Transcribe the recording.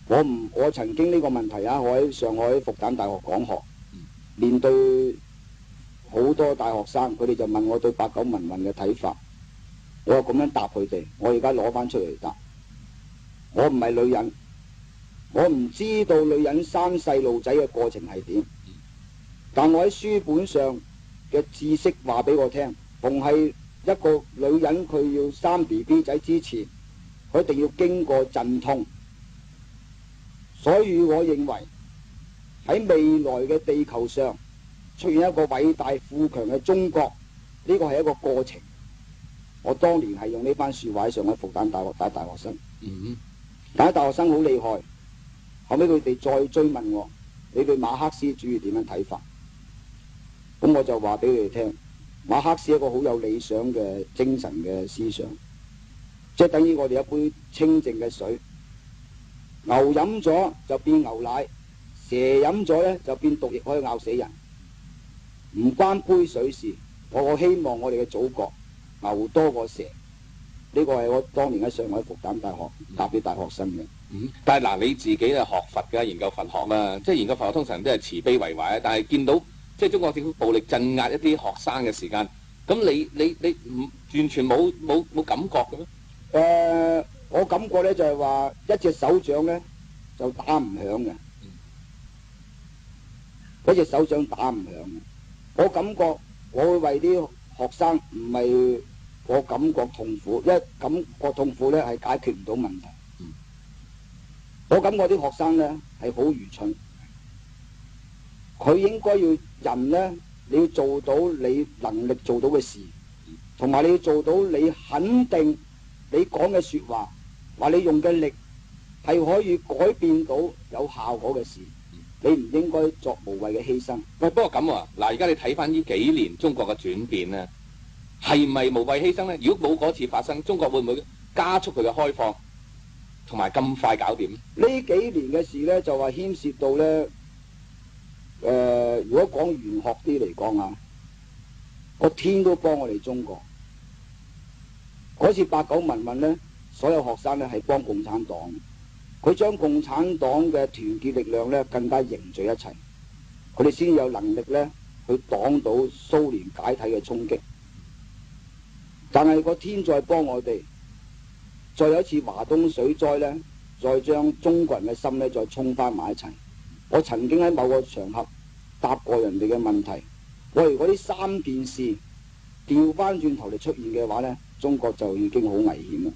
我曾經呢個問題啊，我喺上海復旦大學講學，面對好多大學生，佢哋就問我對八九民運嘅睇法，我咁樣答佢哋，我而家攞翻出嚟答。我唔係女人，我唔知道女人生細路仔嘅過程係點，但我喺書本上嘅知識話俾我聽，逢係一個女人佢要生 BB 仔之前，佢一定要經過陣痛。所以我認為喺未來嘅地球上出現一個偉大富強嘅中國，呢個係一個過程。我當年係用呢番說話喺上海復旦大學打大學生，但係大學生好厲害，後尾佢哋再追問我，你對馬克思主義點樣睇法？咁我就話俾佢哋聽，馬克思係一個好有理想嘅精神嘅思想，即係等於我哋一杯清淨嘅水。牛飲咗就變牛奶，蛇飲咗咧就變毒液，可以咬死人，唔關杯水事。我希望我哋嘅祖國牛多過蛇，呢個係我當年喺上海復旦大學答俾大學生嘅。但係嗱，你自己係學佛嘅，研究佛學啦，即係研究佛學通常都係慈悲為懷，但係見到即係中國政府暴力鎮壓一啲學生嘅時間，咁你唔完全冇感覺嘅咩？我感覺咧就係話一隻手掌咧就打唔響嘅，一隻手掌打唔響嘅。我感覺我會為啲學生，唔係我感覺痛苦，因為感覺痛苦咧係解決唔到問題。我感覺啲學生咧係好愚蠢，佢應該要人咧，你要做到你能力做到嘅事，同埋你要做到你肯定你講嘅說話，話你用嘅力係可以改變到有效果嘅事，你唔應該作無謂嘅犧牲。喂，不過咁喎，嗱，而家你睇翻呢幾年中國嘅轉變咧，係咪無謂犧牲咧？如果冇嗰次發生，中國會唔會加速佢嘅開放，同埋咁快搞掂？呢幾年嘅事咧就話牽涉到咧，如果講玄學啲嚟講啊，個天都幫我哋中國。嗰次八九民運咧，所有學生咧係幫共產黨，佢將共產黨嘅團結力量咧更加凝聚一齊，佢哋先有能力咧去擋到蘇聯解體嘅衝擊。但係個天再幫我哋，再有一次華東水災咧，再將中國人嘅心咧再衝翻埋一齊。我曾經喺某個場合答過人哋嘅問題，我如果呢三件事調翻轉頭嚟出現嘅話咧，中國就已經好危險啦。